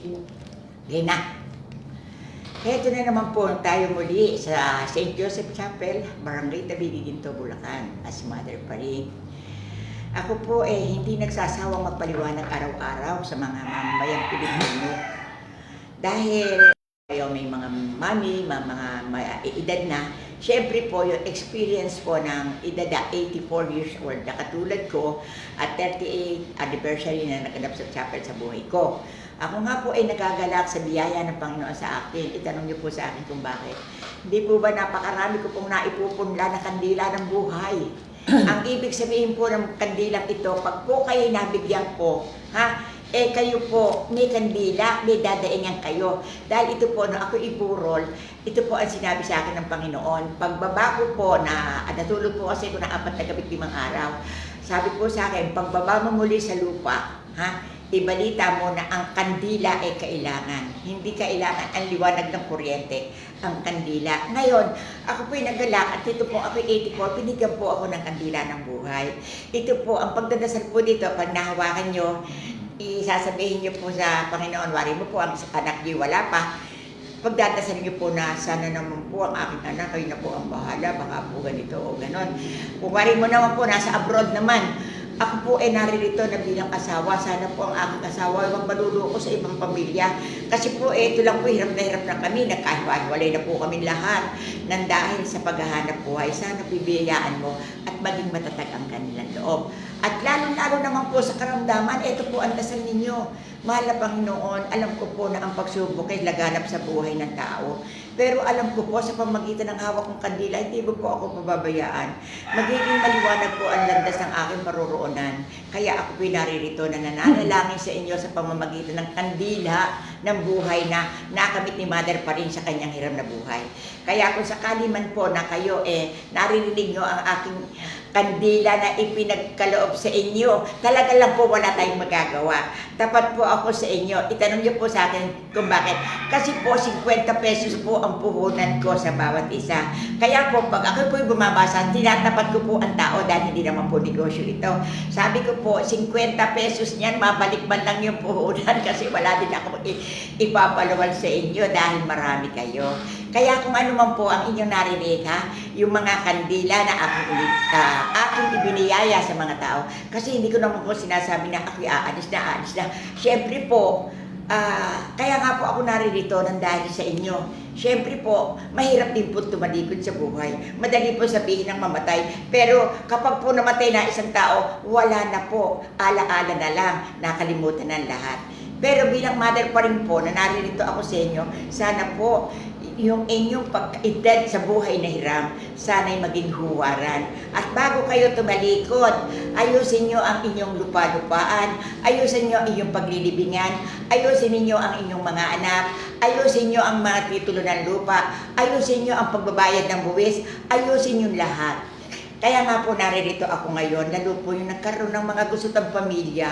Rina, heto na naman po tayo muli sa St. Joseph Chapel, Barangay Tabigi, Ginto, Bulacan, as Mother pa rin. Ako po hindi nagsasawang magpaliwanag araw-araw sa mga mamamayang Pilipino. Dahil may mga mami, mga edad na, syempre po yung experience po ng edad na 84 years old na katulad ko at 38th anniversary na naganap sa chapel sa buhay ko. Ako nga po ay nagagalak sa biyaya ng Panginoon sa akin. Itanong niyo po sa akin kung bakit. Hindi po ba napakarami ko pong naipupunla na kandila ng buhay? Ang ibig sabihin po ng kandilang ito, pag po kayo nabigyan po, kayo po may kandila, may dadaingan kayo. Dahil ito po, ako iburol, ito po ang sinabi sa akin ng Panginoon. Pagbaba ko po, natulog po kasi ko na 4 na gabi 5 araw. Sabi po sa akin, pagbaba mo muli sa lupa, ibalita mo na ang kandila ay kailangan. Hindi kailangan ang liwanag ng kuryente, ang kandila. Ngayon, ako po'y nagalak at ito po, ako 84, pinigyan po ako ng kandila ng buhay. Ito po, ang pagdadasal po dito, pag nahawakan nyo, isasabihin nyo po sa Panginoon, wari mo po ang anak niyo wala pa. Pagdadasal niyo po na sana naman po ang aking anak, kayo na po ang bahala, baka po ganito o ganon. Kung wari mo naman po, nasa abroad naman, ako po ay naririto na bilang asawa. Sana po ang aking asawa huwag maluluko sa ibang pamilya. Kasi po ito lang po, hirap na kami. Nagkahiwalay na po kami lahat nang dahil sa paghahanap buhay. Sana bibiyayaan mo at maging matatag ang kanilang loob. At lalo-lalo naman po sa karamdaman, ito po ang dasal ninyo. Mahal na Panginoon, alam ko po na ang pagsubok ay laganap sa buhay ng tao. Pero alam ko po sa pamagitan ng hawak kong kandila, hindi mo po ako pababayaan. Magiging maliwanag po ang landas ng aking paroroonan. Kaya ako po naririto na nananalangin sa inyo sa pamamagitan ng kandila ng buhay na nakamit ni Mother pa rin sa kanyang hiram na buhay. Kaya kung sakali man po na kayo naririnig nyo ang aking kandila na ipinagkaloob sa inyo, talaga lang po wala tayong magagawa. Tapat po ako sa inyo. Itanong niyo po sa akin kung bakit. Kasi po 50 pesos po ang puhunan ko sa bawat isa. Kaya po pag ako po'y bumabasa, tinatapat ko po ang tao dahil hindi naman po negosyo ito. Sabi ko po, 50 pesos niyan, mabalik man lang yung puhunan kasi wala din ako ipapaluwal sa inyo dahil marami kayo. Kaya kung ano man po ang inyong narinig, yung mga kandila na aking ibiniyaya sa mga tao. Kasi hindi ko naman po sinasabi na ako'y aalis na. Siyempre po, kaya nga po ako naririto nang dahil sa inyo. Siyempre po, mahirap din po tumalikod sa buhay. Madali po sabihin ng mamatay. Pero kapag po namatay na isang tao, wala na po. Ala-ala na lang, nakalimutan ng lahat. Pero bilang mother pa rin po, na naririto ako sa inyo, sana po, yung inyong pagkaedad sa buhay na hiram, sana'y maging huwaran. At bago kayo tumalikod, ayusin nyo ang inyong lupa-lupaan, ayusin nyo ang inyong paglilibingan, ayusin niyo ang inyong mga anak, ayusin nyo ang mga titulo ng lupa, ayusin nyo ang pagbabayad ng buwis, ayusin nyo lahat. Kaya nga po naririto ako ngayon, lalo po yung nagkaroon ng mga gustong pamilya.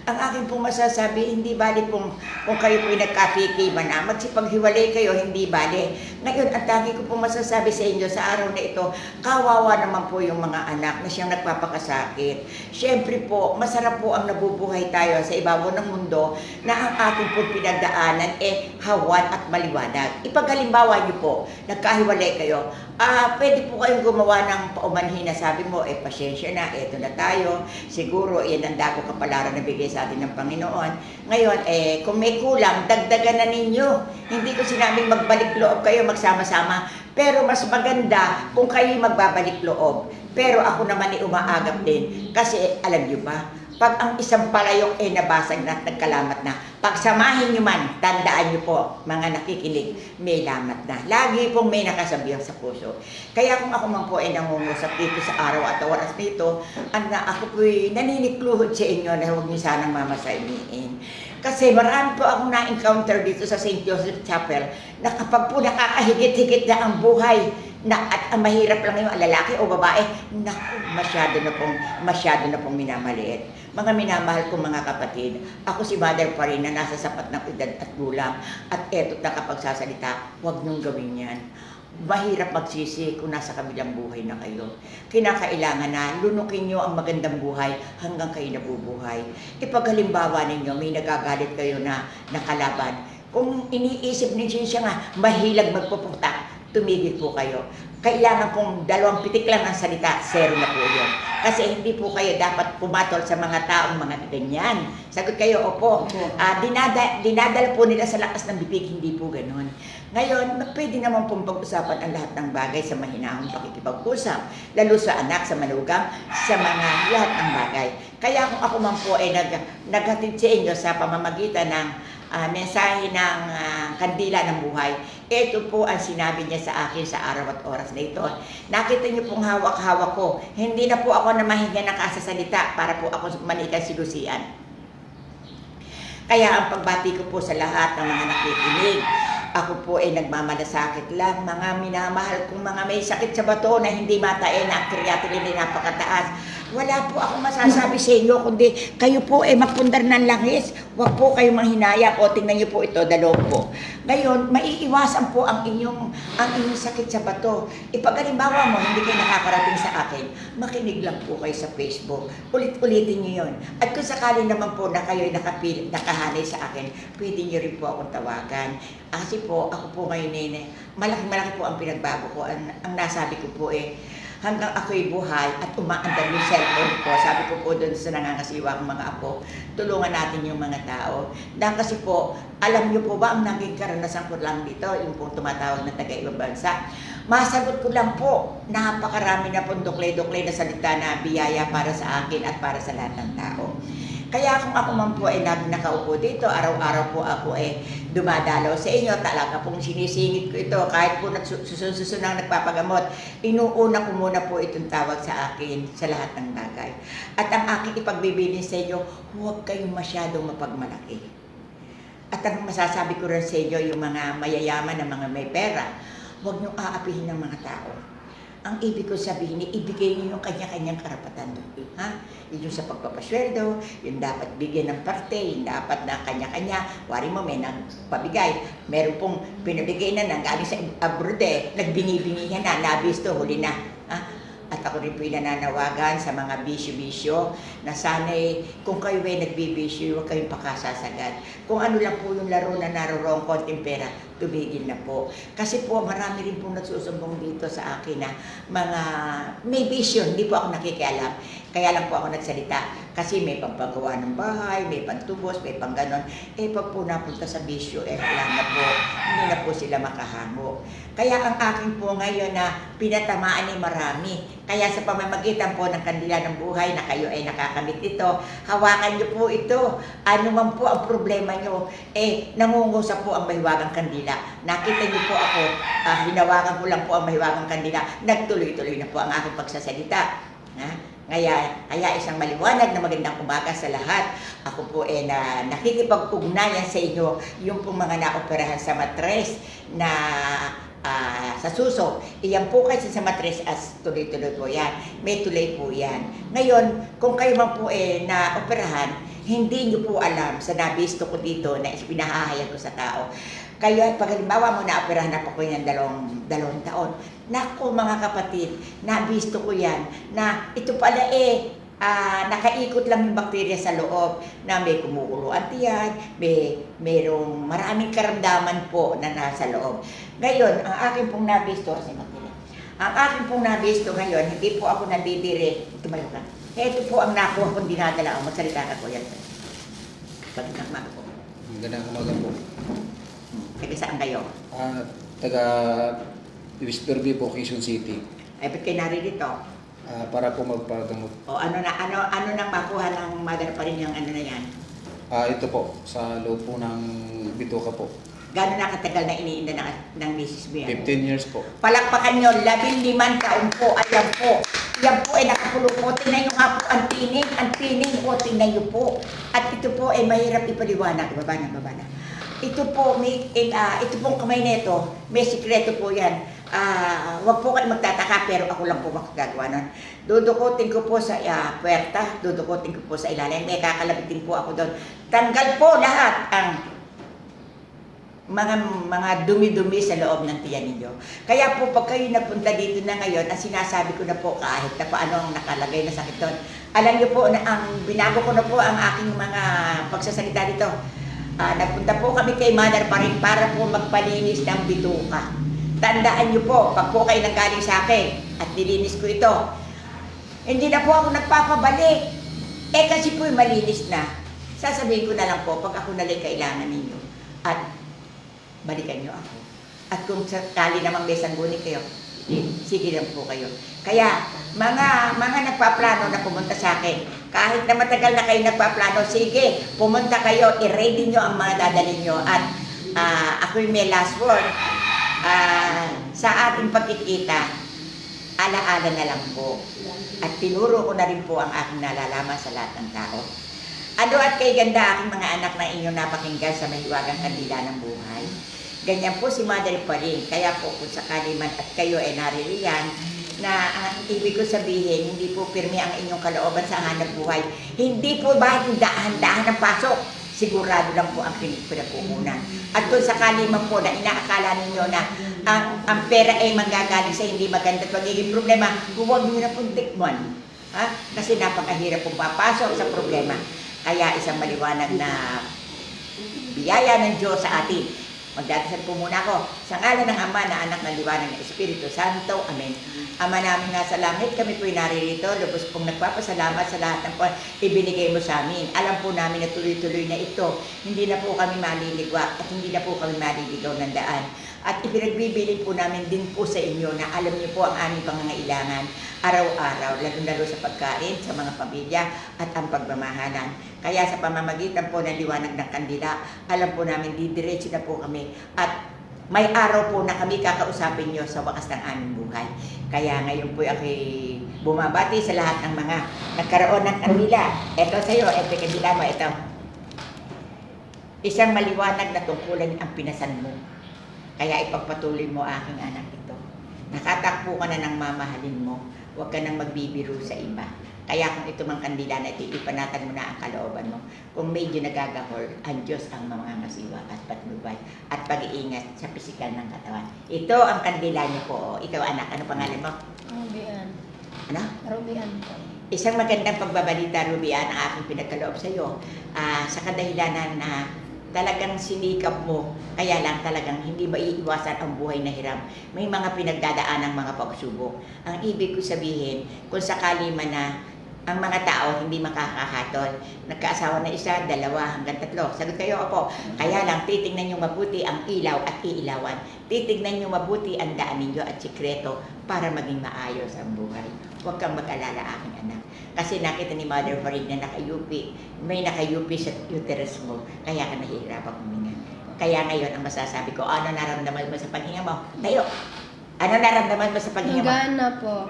Ang aking pong masasabi, hindi bali kung kayo po'y nagkakikiman na, magsipaghiwalay kayo, hindi bali. Ngayon, ang tangi ko pong masasabi sa inyo sa araw na ito, kawawa naman po yung mga anak na siyang nagpapakasakit. Siyempre po, masarap po ang nabubuhay tayo sa ibabaw ng mundo na ang ating pong pinagdaanan hawan at maliwanag. Ipaghalimbawa niyo po, nagkahiwalay kayo, pwede po kayong gumawa ng paumanhin na sabi mo, pasensya na, eto na tayo, siguro yan ang dako kapalaran na bigay sa atin ng Panginoon. Ngayon, kung may kulang, dagdagan na ninyo. Hindi ko sinabing magbalik loob kayo, magsama-sama. Pero mas maganda kung kayo magbabalik loob. Pero ako naman umaagap din. Kasi alam niyo ba, pag ang isang palayok nabasag na at nagkalamat na, pagsamahin nyo man, tandaan nyo po, mga nakikinig, may lamat na. Lagi pong may nakasabihan sa puso. Kaya kung ako man po nangungusap dito sa araw at oras nito, ako po'y naninikluhod sa inyo na huwag nyo sanang mamasaimiin. Kasi marami po akong na-encounter dito sa St. Joseph Chapel na kapag po nakakahigit-higit na ang buhay, at mahirap lang yung lalaki o babae, naku, masyado na pong minamaliit. Mga minamahal kong mga kapatid, ako si Mother pa rin na nasa sapat ng edad at gulang, at eto't nakapagsasalita, huwag niyong gawin yan. mahirap magsisi kung nasa kabilang buhay na kayo. Kinakailangan na lunukin nyo ang magandang buhay hanggang kayo nabubuhay. Ipaghalimbawa ninyo, may nagagalit kayo na nakalaban. Kung iniisip ninyo siya nga, mahilag magpupunta, tumigil po kayo. Kailangan pong 2 pitik lang ang salita, 0 na po yun. Kasi hindi po kayo dapat pumatol sa mga taong mga ganyan. Sagot kayo, opo. Dinadala po nila sa lakas ng bibig, hindi po ganun. Ngayon, pwede naman pong pag-usapan ang lahat ng bagay sa mahinahong pakikipag-usap. Lalo sa anak, sa manugang, sa mga lahat ng bagay. Kaya kung ako man po ay naghatid sa inyo sa pamamagitan ng mensahe ng kandila ng buhay. Ito po ang sinabi niya sa akin sa araw at oras na ito. Nakita niyo pong hawak-hawak ko. Hindi na po ako na mahinga ng kasasalita para po ako manikan si Lucian. Kaya ang pagbati ko po sa lahat ng mga nakikinig. Ako po ay nagmamalasakit lang, mga minamahal kong mga may sakit sa bato na hindi matain na ang creatinine ay napakataas. Wala po akong masasabi sa inyo, kundi kayo po ay magpundar ng langis. Huwag po kayong manghinaya o tingnan niyo po ito, dalawang po. Ngayon, maiiwasan po ang inyong sakit sa bato. Ipag-alimbawa mo, hindi kayo nakakarating sa akin, makinig lang po kayo sa Facebook. Ulit-ulitin niyo yun. At kung sakali naman po na kayo ay nakahanay sa akin, pwede niyo rin po akong tawagan. Kasi po, ako po ngayon malaki-malaki po ang pinagbago ko. Ang nasabi ko po hanggang ako'y buhay at umaandar yung cellphone ko. Sabi ko po doon sa nangangasiwa ng mga apo, tulungan natin yung mga tao. Dahil kasi po, alam niyo po ba ang naging karanasan ko lang dito, yung pong tumatawag na taga-ibang bansa. Masagot ko lang po, napakarami na pong duklay-duklay na salita na biyaya para sa akin at para sa lahat ng tao. Kaya kung ako man po ay nakaupo dito, araw-araw po ako dumadalaw sa inyo, talaga pong sinisingit ko ito, kahit po susunang nagpapagamot, inuuna ko muna po itong tawag sa akin sa lahat ng bagay. At ang aking ipagbibilin sa inyo, huwag kayong masyadong mapagmalaki. At ang masasabi ko rin sa inyo, yung mga mayayaman na mga may pera, huwag niyong aapihin ng mga tao. Ang ibig ko sabihin, ibigay niyo yung kanya-kanyang karapatan doon. Ha? Yung sa pagpapasweldo, yung dapat bigyan ng parte, yung dapat na kanya-kanya. Wari mo, may nagpabigay. Meron pong pinabigay na galing sa abroad nagbingi-bingihan na, nabisto, huli na. Ha? At ako rin po nananawagan sa mga bisyo-bisyo na sana'y kung kayo ay nagbibisyo, huwag kayong pakasasagad. Kung ano lang po yung laro na naroroong konting pera, tumigil na po. Kasi po marami rin po nagsusumbong dito sa akin na mga may bisyo, hindi po ako nakikialam. Kaya lang po ako nagsalita. Kasi may pampagawa ng bahay, may pantubos, may pangganon. Pag po napunta sa bisyo, wala na po. Hindi na po sila makahango. Kaya ang akin po ngayon na pinatamaan ay marami. Kaya sa pamamagitan po ng kandila ng buhay na kayo ay nakakamit ito, hawakan niyo po ito. Ano man po ang problema niyo, nangungusap po ang mahiwagang kandila. Nakita niyo po ako, hinawakan ko lang po ang mahiwagang kandila. Nagtuloy-tuloy na po ang aking pagsasalita. Kaya isang maliwanag na magandang umaga sa lahat. Ako po na nakikipag-ugnayan sa inyo yung pong mga naoperahan sa matres na sa suso. Iyan po kasi sa matres as tuloy-tuloy po yan. May tuloy po yan. Ngayon, kung kayo man po na-operahan, hindi nyo po alam sa nabisto ko dito na pinahahayag ko sa tao. Kaya pag halimbawa mo na-operahan na po ko yan dalawang taon. Naku mga kapatid, nabisto ko yan na ito pala nakaikot lang yung bakterya sa loob na may kumukulo ang tiyan, mayroong maraming karamdaman po na nasa loob. Ngayon, ang akin pong nabisto, ngayon, hindi po ako nandidiri, tumayo ka. Ito po ang nakuha kong dinadala, magsalita ka po yan. Pagkakang umaga po. Magandang umaga po. Taga saan kayo? Taga Whisperview po, Quezon City. Ba't kayo naririto? Para po magpagamot. O ano nang makuha ng mother pa rin yung ano na yan? Ito po, sa loob po ng bituka po. Gano'n na katagal na iniinda ng Mrs. B? 15 years po. Palakpakan nyo, 15 taon po, ayan po. Yan po ay nakapulo po. Tingnan nyo nga po ang tining po, tingnan nyo po. At ito po ay mahirap ipaliwanag. Baba na. Ito po, ito pong kamay nito, may sikreto po yan. Wag po kayo magtataka, pero ako lang po makagagawa nun. Dudukutin ko po sa puwerta, dudukutin ko po sa ilalim, may kakalabitin po ako doon. Tanggal po lahat ang mga dumi-dumi sa loob ng tiyan ninyo. Kaya po pag kayo napunta dito na ngayon, ang sinasabi ko na po kahit na paano ang nakalagay na sakit doon. Alam niyo po na binago ko na po ang aking mga pagsasalita dito. Nagpunta po kami kay Mother pa rin para po magpalinis ng bituka. Tandaan niyo po, pag po kayo nanggaling sa akin at nilinis ko ito, hindi na po ako nagpapabalik. Kasi po malinis na. Sasabihin ko na lang po pag ako nalang kailangan ninyo. At balikan nyo ako. At kung sakali namang may sangguni kayo, sige lang po kayo. Kaya, mga nagpaplano na pumunta sa akin, kahit na matagal na kayo nagpaplano, sige, pumunta kayo, i-ready nyo ang mga dadalhin nyo. At ako'y may last word. Sa ating pagkikita, alaala na lang po. At tinuro ko na rin po ang aking nalalaman sa lahat ng tao. Ano at kay ganda aking mga anak na inyong napakinggan sa mahiwagang kandila ng buhay. Ganyan po si Mother pa rin. Kaya po kung sakali man at kayo ay naririyan, na ang ibig ko sabihin, hindi po pirmi ang inyong kalooban sa hanap buhay. Hindi po ba yung dahan-dahan ng pasok? Sigurado lang po ang pinagpupunan. At kung sakali man po na inaakala ninyo na ang pera ay manggagaling sa hindi maganda at magiging problema, huwag nyo na pong tikman. Kasi napakahirap pong papasok sa problema. Kaya isang maliwanag na biyaya ng Diyos sa atin. Magdadasal po muna ako sa ngalan ng Ama na Anak ng Liwanag ng Espiritu Santo. Amen. Ama namin nasa langit, kami po'y naririto. Lubos pong nagpapasalamat sa lahat ng ibinigay mo sa amin. Alam po namin na tuloy-tuloy na ito. Hindi na po kami maliligwa at hindi na po kami maliligaw ng daan. At ipinagbibilin po namin din po sa inyo na alam niyo po ang aming pangangailangan araw-araw, lalo-lalo sa pagkain, sa mga pamilya at ang pagmamahalan. Kaya sa pamamagitan po ng liwanag ng kandila, alam po namin didiretso na po kami at may araw po na kami kakausapin nyo sa wakas ng aming buhay. Kaya ngayon po ako'y bumabati sa lahat ng mga nagkaroon ng kandila. Ito sa iyo, ito kandila mo, ito. Isang maliwanag na tungkulan ang pinasan mo. Kaya ipagpatuloy mo aking anak ito. Nakatakbo ka na ng mamahalin mo. Huwag ka nang magbibiro sa iba. Kaya kung ito mang kandila na ito, ipanatan mo na ang kalooban mo. Kung medyo nagagahol, ang Diyos ang mamangasiwa at patnubay at pag-iingat sa pisikal ng katawan. Ito ang kandila niyo po. Ikaw anak, ano pangalan mo? Rubian. Ano? Rubian po. Isang magandang pagbabalita, Rubian, ang aking pinagkaloob sa iyo. Sa kadahilanan na talagang sinikap mo, kaya lang talagang hindi maiiwasan ang buhay na hiram. May mga pinagdadaan ng mga pagsubok. Ang ibig ko sabihin, kung sakali man na ang mga tao hindi makakahatol, nagkaasawa na isa, dalawa, hanggang tatlo. Sagot kayo, Apo. Kaya lang, titignan nyo mabuti ang ilaw at iilawan. Titignan nyo mabuti ang daan ninyo at sikreto para maging maayos ang buhay. Huwag kang mag-alala, aking anak. Kasi nakita ni Mother Farid na nakayupi. May nakayupi sa uterus mo. Kaya ka nahihirapang huminga. Kaya ngayon, ang masasabi ko, ano naramdaman mo sa paghinga mo? Tayo! Ano naramdaman mo sa paghinga mo? Gana po.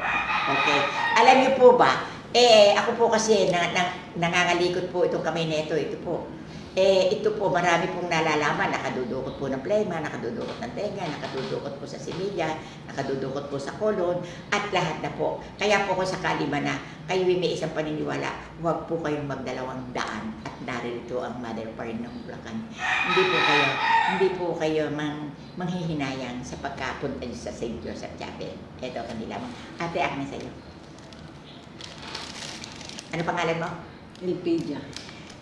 Okay. Alam niyo po ba, ako po kasi nangangalikot po itong kamay na ito. Ito po. Ito po, marami pong nalalaman. Nakadudukot po ng plema, nakadudukot ng tenga, nakadudukot po sa similya, nakadudukot po sa kolon, at lahat na po. Kaya po kung sakali man na kayo may isang paniniwala, huwag po kayong magdalawang daan at narito ang Mother pa rin ng Bulacan. Hindi po kayo manghihinayang sa pagkapunta sa St. Joseph Chapel. Ito kanila mo. Ate, akin sa iyo. Ano pangalan mo? Elpidia.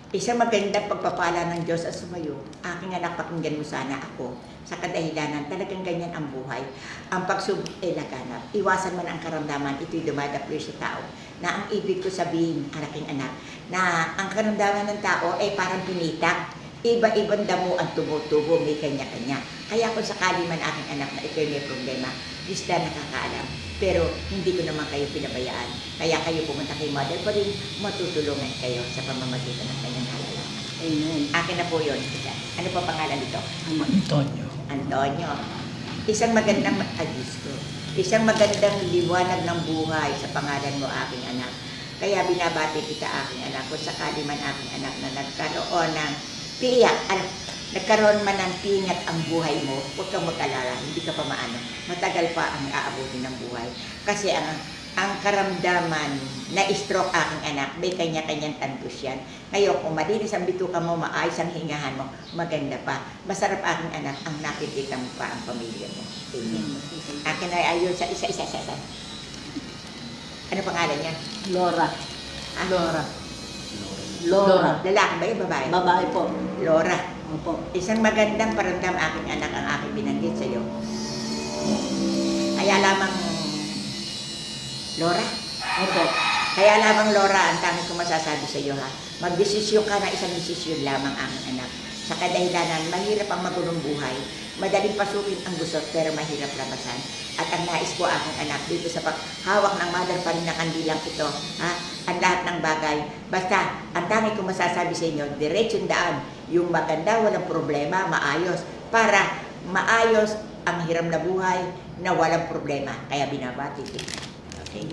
Isang magandang pagpapala ng Diyos at sumayo. Aking anak, pakinggan mo sana ako. Sa kadahilanan, talagang ganyan ang buhay. Ang pagsubok ay laganap. Iwasan man ang karamdaman, ito'y dumadaploy sa tao. Na ang ibig ko sabihin, aking anak, na ang karamdaman ng tao ay parang pinitak. Iba-ibang damo ang tubo-tubo, may kanya-kanya. Kaya kung sakali man aking anak na ito'y may problema, Diyos na nakakaalam. Pero hindi ko naman kayo pinabayaan. Kaya kayo pumunta kay Mother pa rin, matutulungan kayo sa pamamagitan ng kanyang kalalaman. Amen. Akin na po yun. Ano pa pangalan nito? Antonio. Antonio. Isang magandang isang magandang liwanag ng buhay sa pangalan mo, aking anak. Kaya binabati kita, aking anak. Kung sakali man aking anak na nagkaroon ng tiyak, nagkaroon man ng tingat ang buhay mo, huwag kang mag-alala, hindi ka pa maano. Matagal pa ang aabutin ng buhay. Kasi ang ang karamdaman na stroke aking anak, may kanya-kanyang tantos yan. Ngayon, kung malinis ang bituka mo, maayos ang hingahan mo, maganda pa. Masarap aking anak, ang nakikita mo pa ang pamilya mo. Amen. Akin ay ayon sa isa. Ano pangalan niya? Laura. Ah? Laura. Laura. Lalaki ba yung babae? Babae po. Laura. Opo. Isang magandang paramdam aking anak ang aking binanggit sa iyo. Kaya lamang, Laura? Opo. Kaya lamang, Laura, ang tanging ko masasabi sa iyo, ha? Magdesisyon ka na isang desisyon lamang aking anak. Sa kadahilanan, mahirap ang magulong buhay. Madaling pasukin ang gusot pero mahirap labasan. At ang nais ko aking anak dito sa paghawak ng mother pa rin na kandilang ito, ha? Ang lahat ng bagay. Basta, ang tanging ko masasabi sa inyo, diretsong daan, yung maganda, walang problema, maayos. Para maayos ang hiram na buhay na walang problema. Kaya binabati kita. Okay.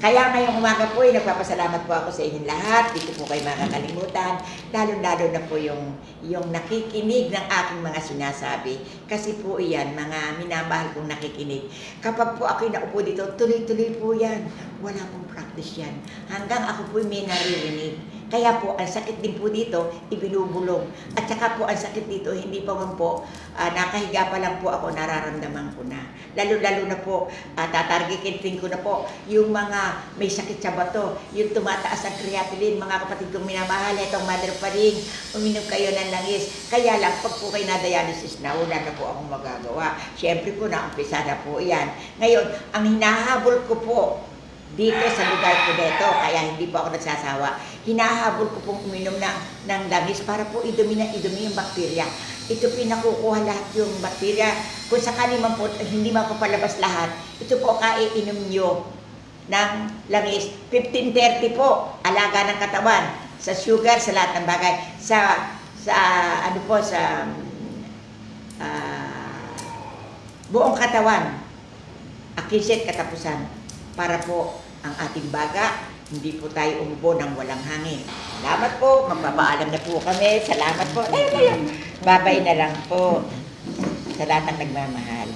Kaya ngayong umaga po, nagpapasalamat po ako sa inyong lahat. Dito po kayo makakalimutan. Lalo-lalo na po yung nakikinig ng aking mga sinasabi. Kasi po iyan, mga minamahal kong nakikinig. Kapag po ako'y naupo dito, tuloy-tuloy po yan. Wala pong practice yan. Hanggang ako po'y may naririnig. Kaya po, ang sakit din po dito, ibinubulong. At saka po, ang sakit dito, hindi pa man po, nakahiga pa lang po ako, nararamdaman ko na. Lalo-lalo na po, tatargetin ko na po, yung mga may sakit sa bato, yung tumataas ang creatinine, mga kapatid kong minamahal, itong mother pa rin, uminom kayo ng langis. Kaya lang, pag po kayo na-dialysis na, wala na po akong magagawa. Siyempre po, naumpisa na po yan. Ngayon, ang hinahabol ko po, dito sa lugar ko dito, kaya hindi po ako nagsasawa. Hinahabol ko pong uminom ng langis para po idumi yung bakterya. Ito pinakukuha lahat yung bakterya. Kung sakali man po, hindi mapapalabas lahat, ito po kaiinom nyo ng langis. 15:30 po, alaga ng katawan. Sa sugar, sa lahat ng bagay. Sa buong katawan. Akisit katapusan. Para po ang ating baga, hindi po tayo umubo ng walang hangin. Salamat po, magpapaalam na po kami. Salamat po. Babay na lang po sa lahat ng nagmamahal.